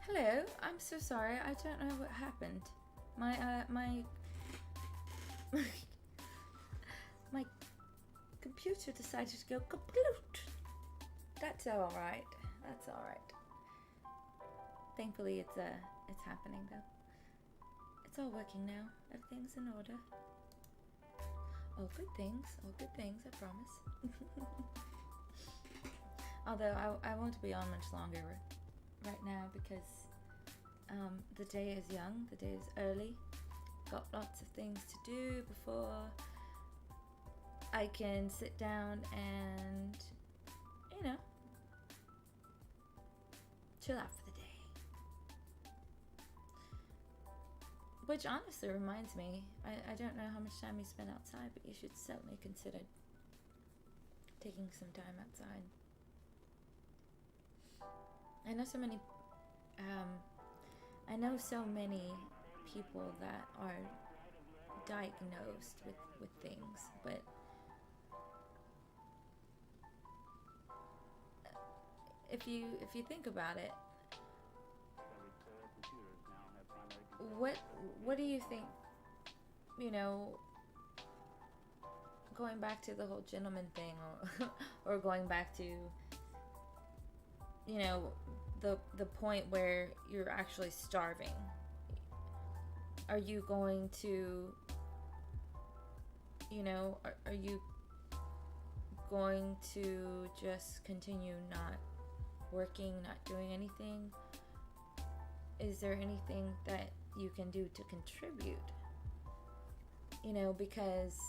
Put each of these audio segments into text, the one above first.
Hello, I'm so sorry. I don't know what happened. My my computer decided to go kaploot. That's all right. That's all right. Thankfully, it's happening though. It's all working now. Everything's in order. All good things. All good things. I promise. Although I won't be on much longer right now because the day is young. The day is early. Got lots of things to do before I can sit down and, chill out for the day. Which honestly reminds me, I don't know how much time you spend outside, but you should certainly consider taking some time outside. I know so many, people that are diagnosed with things, but if you think about it, what do you think, you know, going back to the whole gentleman thing, or going back to, the point where you're actually starving, are you going to, are you going to just continue not working, not doing anything? Is there anything that you can do to contribute? Because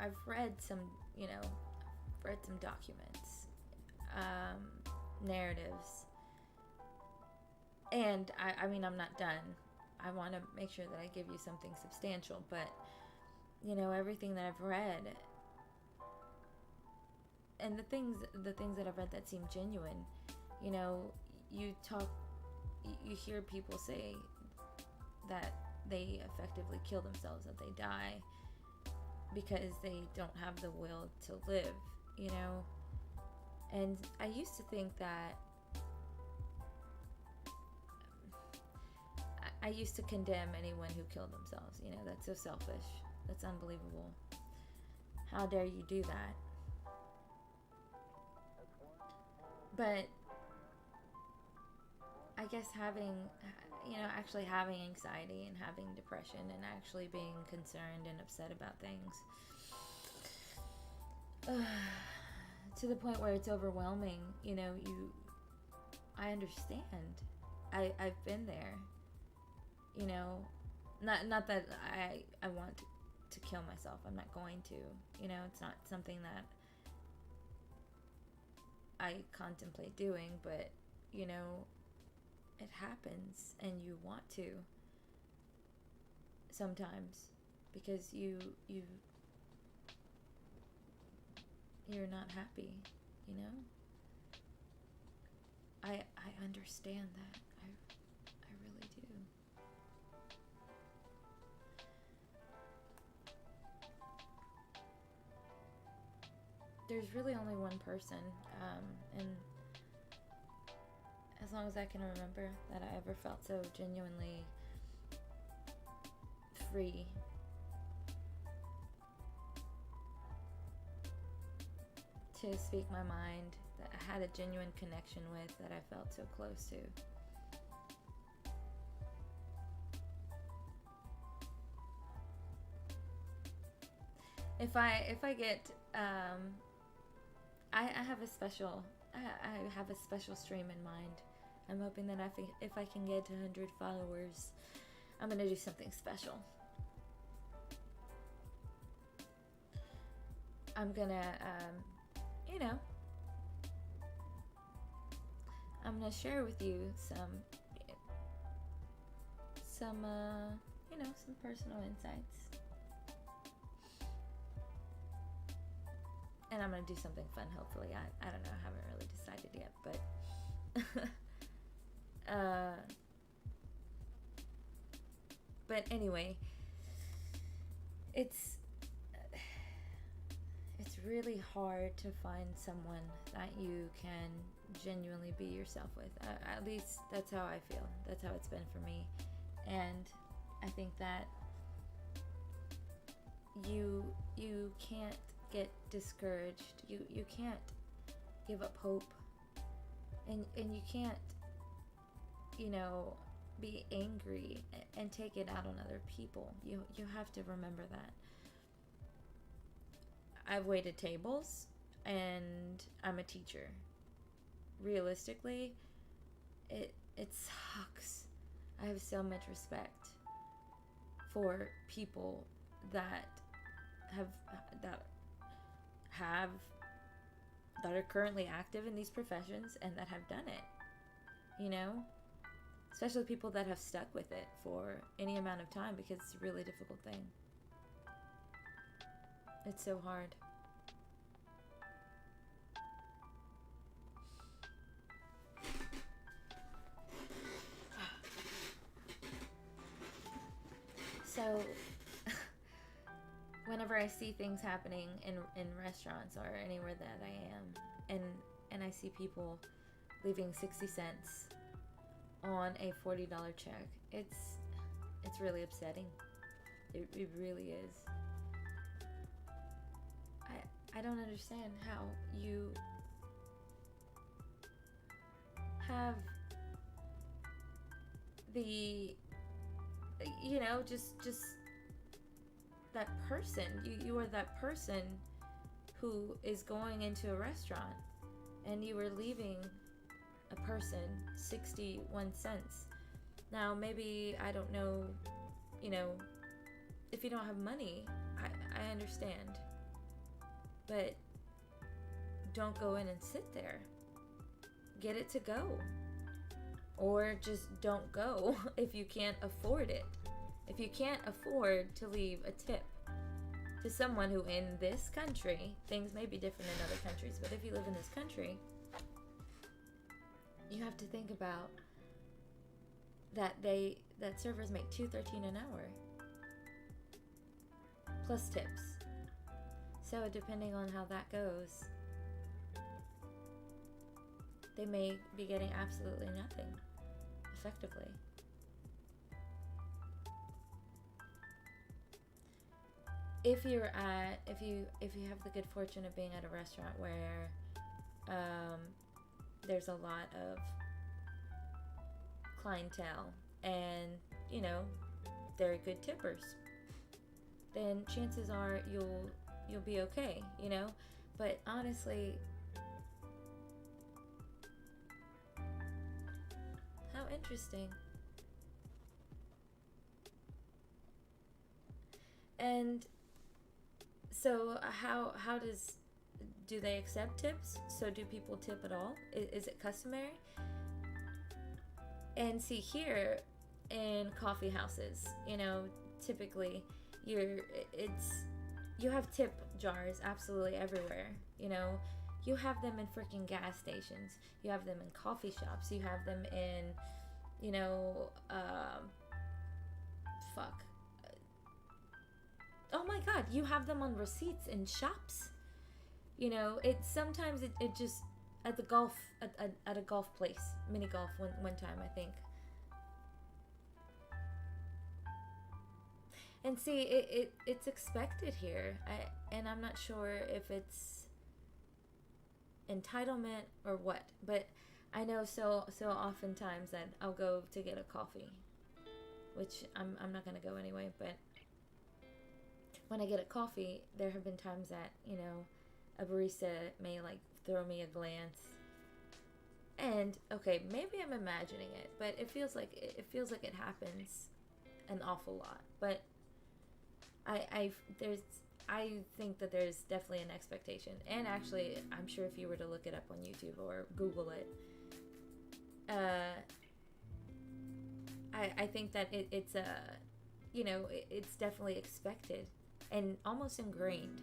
I've read some, documents, narratives, and I mean, I'm not done. I want to make sure that I give you something substantial, but everything that I've read, and the things that I've read that seem genuine, you hear people say that they effectively kill themselves, that they die because they don't have the will to live, and I used to think that, I used to condemn anyone who killed themselves. That's so selfish. That's unbelievable. How dare you do that? But I guess actually having anxiety and having depression and actually being concerned and upset about things, to the point where it's overwhelming, I understand. I've been there. Not that I want to kill myself. I'm not going to. It's not something that I contemplate doing, but it happens, and you want to sometimes because you're not happy. I understand that. I really do. There's really only one person, and as long as I can remember, that I ever felt so genuinely free. To speak my mind, that I had a genuine connection with, that I felt so close to. If I get, I have a special stream in mind. I'm hoping that if I can get to 100 followers, I'm gonna do something special. I'm gonna, I'm gonna share with you some personal insights. And I'm gonna do something fun, hopefully. I don't know, I haven't really decided yet, but anyway, it's really hard to find someone that you can genuinely be yourself with. At least that's how I feel. That's how it's been for me. And I think that you can't get discouraged. You can't give up hope. And you can't, be angry and take it out on other people. You have to remember that. I've waited tables and I'm a teacher. Realistically, it sucks. I have so much respect for people that are currently active in these professions and that have done it. Especially people that have stuck with it for any amount of time, because it's a really difficult thing. It's so hard. So, whenever I see things happening in restaurants or anywhere that I am, and I see people leaving 60 cents on a $40 check, it's really upsetting. It really is. I don't understand how you have the, just that person. You are that person who is going into a restaurant and you are leaving a person 61 cents. Now, maybe, I don't know, if you don't have money, I understand. But don't go in and sit there. Get it to go. Or just don't go if you can't afford it. If you can't afford to leave a tip to someone who, in this country, things may be different in other countries, but if you live in this country, you have to think about that servers make $2.13 an hour plus tips. So depending on how that goes, they may be getting absolutely nothing effectively. If you have the good fortune of being at a restaurant where there's a lot of clientele and they're good tippers, then chances are you'll be okay, but honestly, how interesting. And so how do they accept tips? So do people tip at all? Is it customary? And see, here in coffee houses, typically you have tip jars absolutely everywhere. You have them in freaking gas stations. You have them in coffee shops. You have them in, oh my God, you have them on receipts in shops. Sometimes it just, at the golf, at a golf place, mini golf one time, I think. And see, it's expected here. And I'm not sure if it's entitlement or what, but I know so oftentimes that I'll go to get a coffee, which I'm not gonna go anyway, but when I get a coffee, there have been times that, a barista may throw me a glance. And okay, maybe I'm imagining it, but it feels like it happens an awful lot. But I think that there's definitely an expectation. And actually, I'm sure if you were to look it up on YouTube or Google it, I think that it's it's definitely expected and almost ingrained.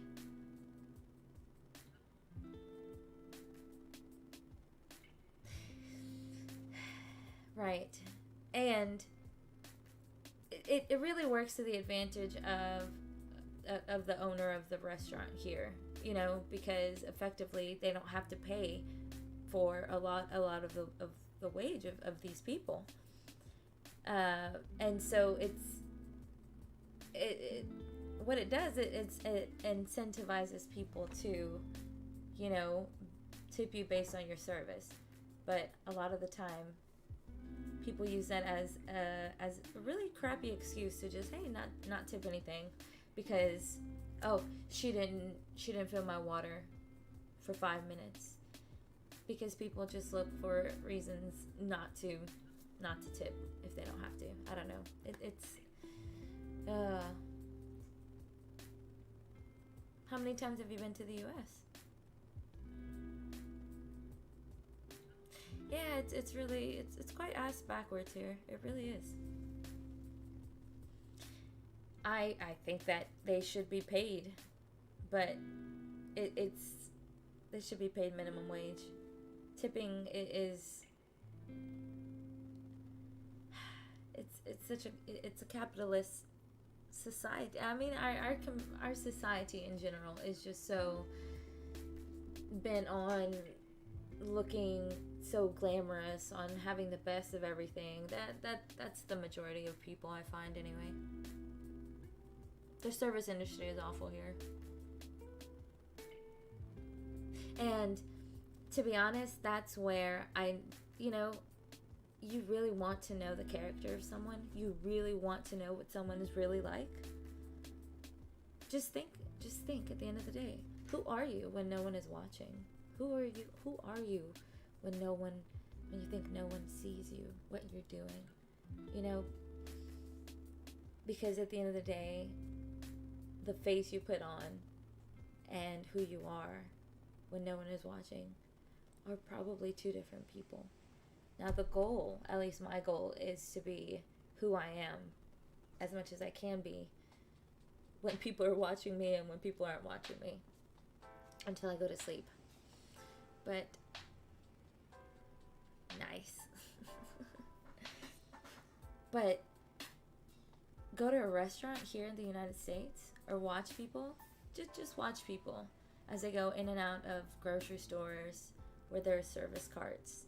Right. And it really works to the advantage of the owner of the restaurant here. because effectively they don't have to pay for a lot of the wage of these people. And so what it does, it incentivizes people to, tip you based on your service. But a lot of the time, people use that as a really crappy excuse to just, hey, not tip anything, because, oh, she didn't fill my water for 5 minutes. Because people just look for reasons not to tip if they don't have to. I don't know. It's how many times have you been to the U.S.? Yeah, it's really quite ass backwards here. It really is. I think that they should be paid, but they should be paid minimum wage. Tipping is it's a capitalist society. I mean, our society in general is just so bent on looking so glamorous, on having the best of everything. That's the majority of people, I find, anyway. The service industry is awful here. And to be honest, that's where you really want to know the character of someone. You really want to know what someone is really like. Just think at the end of the day. Who are you when no one is watching? Who are you when you think no one sees you, what you're doing? Because at the end of the day, the face you put on and who you are when no one is watching are probably two different people. Now the goal, at least my goal, is to be who I am as much as I can be when people are watching me and when people aren't watching me, until I go to sleep. But nice. But go to a restaurant here in the United States or watch people, just watch people as they go in and out of grocery stores where there are service carts.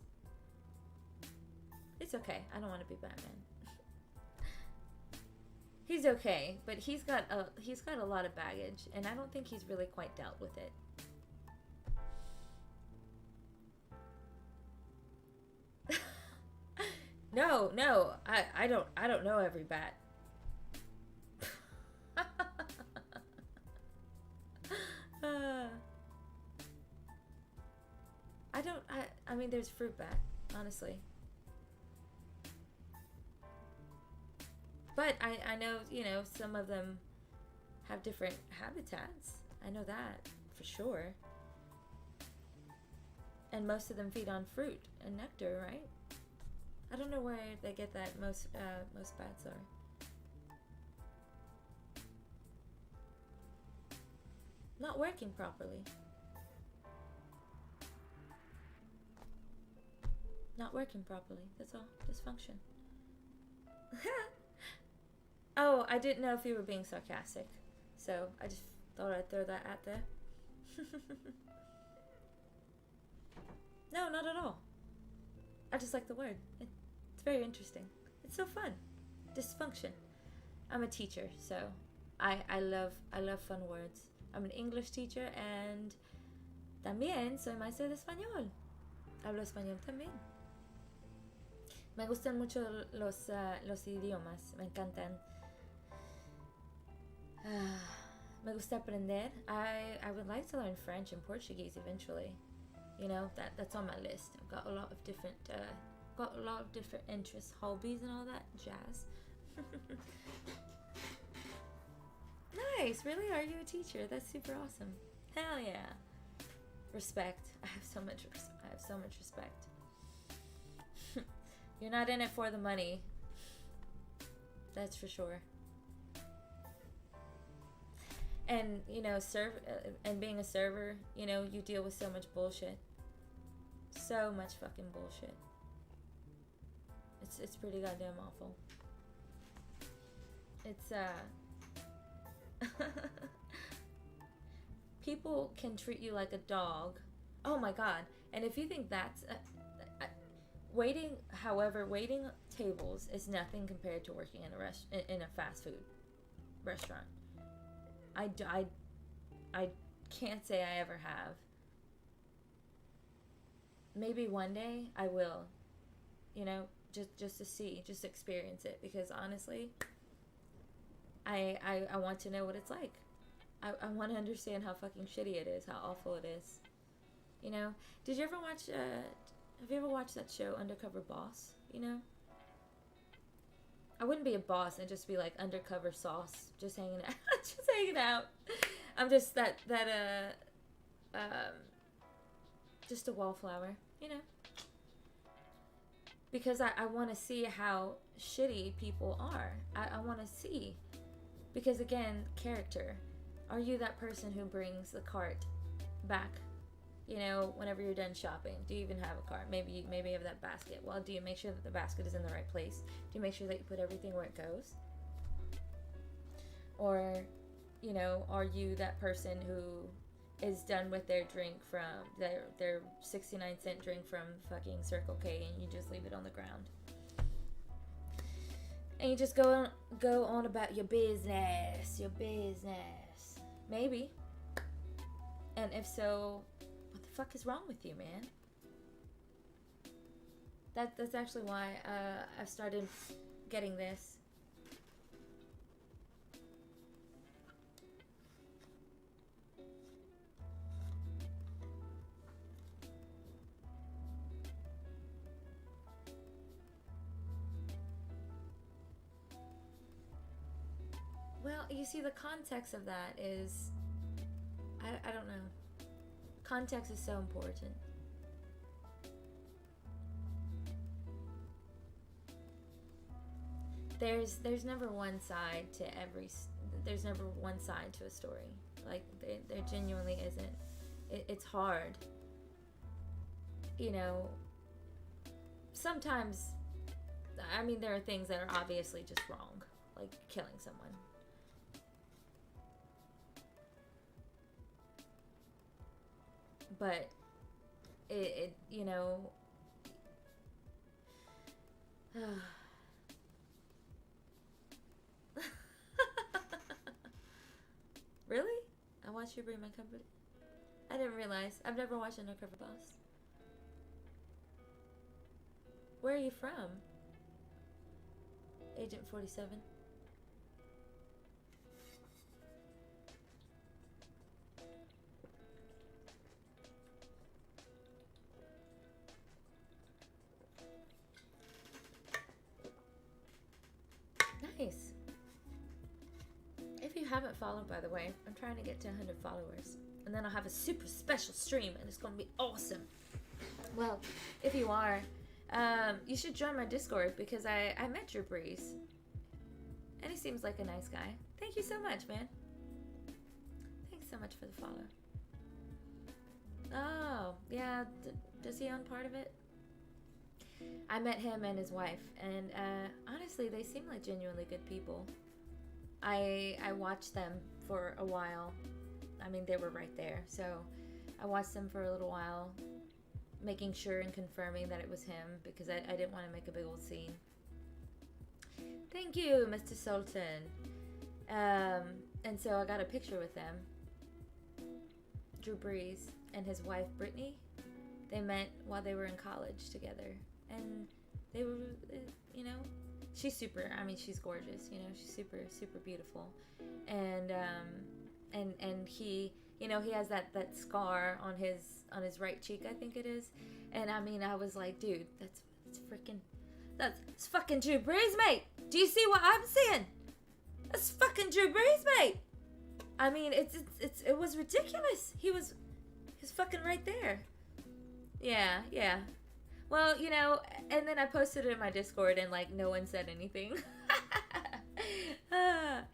It's okay. I don't want to be Batman. He's okay, but he's got a lot of baggage, and I don't think he's really quite dealt with it. No, I don't know every bat. I mean, there's fruit bat, honestly. But I know, some of them have different habitats. I know that for sure. And most of them feed on fruit and nectar, right? I don't know where they get that. Most bats are. Not working properly. Not working properly. That's all. Dysfunction. Oh, I didn't know if you were being sarcastic, so I just thought I'd throw that out there. No, not at all. I just like the word. It's very interesting. It's so fun. Dysfunction. I'm a teacher, so I love fun words. I'm an English teacher, and también soy maestra de español. Hablo español también. Me gustan mucho los idiomas. Me encantan. Me gusta aprender. I would like to learn French and Portuguese eventually. That's on my list. I've got a lot of different interests, hobbies, and all that jazz. Nice. Really? Are you a teacher? That's super awesome. Hell yeah. Respect. I have so much respect. You're not in it for the money. That's for sure. And and being a server, you deal with so much bullshit. So much fucking bullshit. It's pretty goddamn awful. It's people can treat you like a dog. Oh my god. And if you think that's waiting, however, waiting tables is nothing compared to working in a fast food restaurant. I can't say I ever have. Maybe one day I will, just to see, just experience it, because honestly, I want to know what it's like. I want to understand how fucking shitty it is, how awful it is. Did you ever watch, have you ever watched that show, Undercover Boss? I wouldn't be a boss and just be like undercover sauce, just hanging out, just hanging out. I'm just just a wallflower, because I want to see how shitty people are. I want to see, because again, character. Are you that person who brings the cart back, whenever you're done shopping? Do you even have a cart? Maybe you have that basket. Well, do you make sure that the basket is in the right place? Do you make sure that you put everything where it goes? Or, are you that person who is done with their drink from their 69-cent drink from fucking Circle K, and you just leave it on the ground? And you just go on about your business. Maybe. And if so, what the fuck is wrong with you, man? That's actually why I've started getting this. Well, you see, the context of that is, I don't know. Context is so important. There's never one side to there's never one side to a story. Like, there genuinely isn't. It's hard. Sometimes, there are things that are obviously just wrong, like killing someone. But it Really? I watched you bring my company. I didn't realize. I've never watched Undercover Boss. Where are you from? Agent 47. Nice. If you haven't followed, by the way, I'm trying to get to 100 followers. And then I'll have a super special stream, and it's going to be awesome. Well, if you are, you should join my Discord, because I met Drew Breeze. And he seems like a nice guy. Thank you so much, man. Thanks so much for the follow. Oh, yeah. Does he own part of it? I met him and his wife, and honestly, they seem like genuinely good people. I watched them for a while. They were right there, so I watched them for a little while, making sure and confirming that it was him, because I didn't want to make a big old scene. Thank you, Mr. Sultan. And so I got a picture with them. Drew Breeze and his wife, Brittany. They met while they were in college together. And they were, she's super, she's gorgeous, she's super, super beautiful. And he, he has that scar on his right cheek, I think it is. And I was like, dude, that's fucking Drew Breeze, mate. Do you see what I'm seeing? That's fucking Drew Breeze, mate. It was ridiculous. He was fucking right there. Yeah. Well, and then I posted it in my Discord, and no one said anything.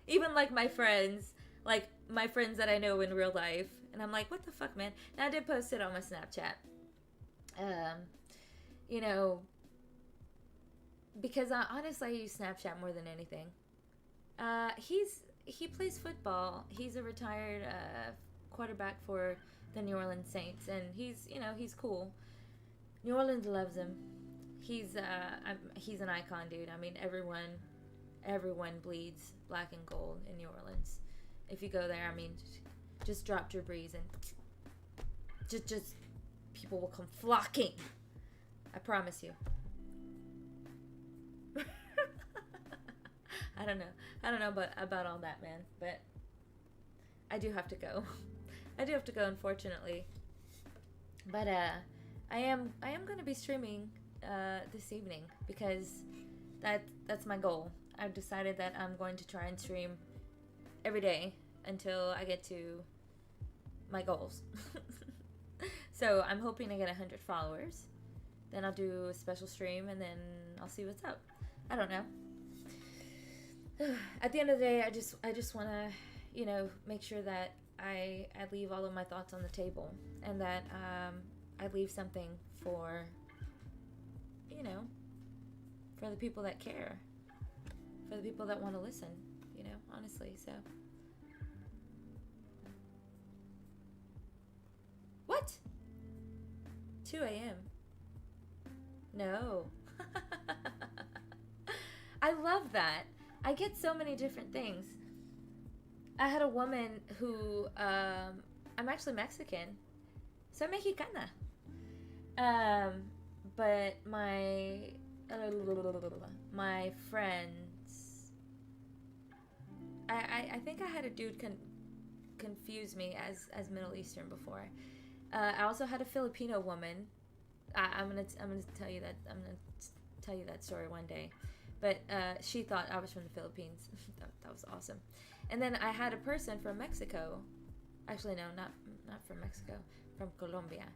Even my friends that I know in real life, and I'm like, what the fuck, man? And I did post it on my Snapchat. Because honestly, I use Snapchat more than anything. He plays football. He's a retired quarterback for the New Orleans Saints, and he's cool. New Orleans loves him. He's an icon, dude. I mean, everyone bleeds black and gold in New Orleans. If you go there, I mean, just drop Drew Brees and just people will come flocking. I promise you. I don't know about all that, man, but I do have to go. Unfortunately. But I am going to be streaming this evening because that's my goal. I've decided that I'm going to try and stream every day until I get to my goals. So I'm hoping to get 100 followers. Then I'll do a special stream, and then I'll see what's up. I don't know. At the end of the day, I just want to, make sure that I leave all of my thoughts on the table, and that I leave something for the people that care, for the people that want to listen, honestly. So what? 2 a.m. No. I love that. I get so many different things. I had a woman who, I'm actually Mexican. Soy mexicana. But my friends, I think I had a dude confuse me as Middle Eastern before. I also had a Filipino woman. I'm gonna tell you that story one day. But she thought I was from the Philippines. that was awesome. And then I had a person from Mexico. Actually, no, not from Mexico. From Colombia.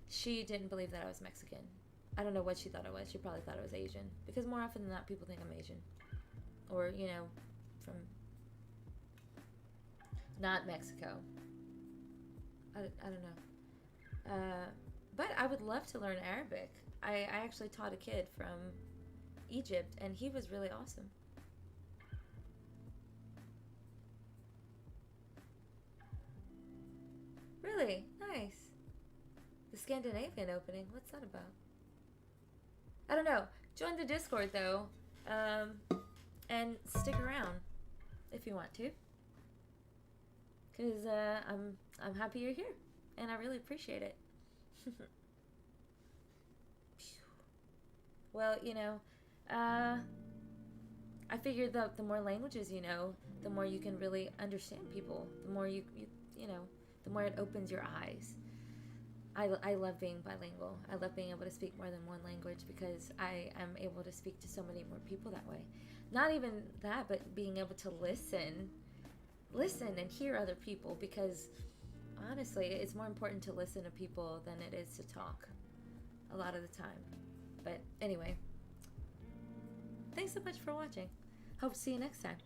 She didn't believe that I was Mexican. I don't know what she thought I was. She probably thought I was Asian. Because more often than not, people think I'm Asian. Or, from not Mexico. I don't know. But I would love to learn Arabic. I actually taught a kid from Egypt, and he was really awesome. Really? Nice. The Scandinavian opening. What's that about? I don't know. Join the Discord, though. And stick around if you want to. Because I'm happy you're here. And I really appreciate it. Well, I figured that the more languages you know, the more you can really understand people. The more the more it opens your eyes. I love being bilingual. I love being able to speak more than one language because I am able to speak to so many more people that way. Not even that, but being able to listen and hear other people, because honestly, it's more important to listen to people than it is to talk a lot of the time. But anyway, thanks so much for watching. Hope to see you next time.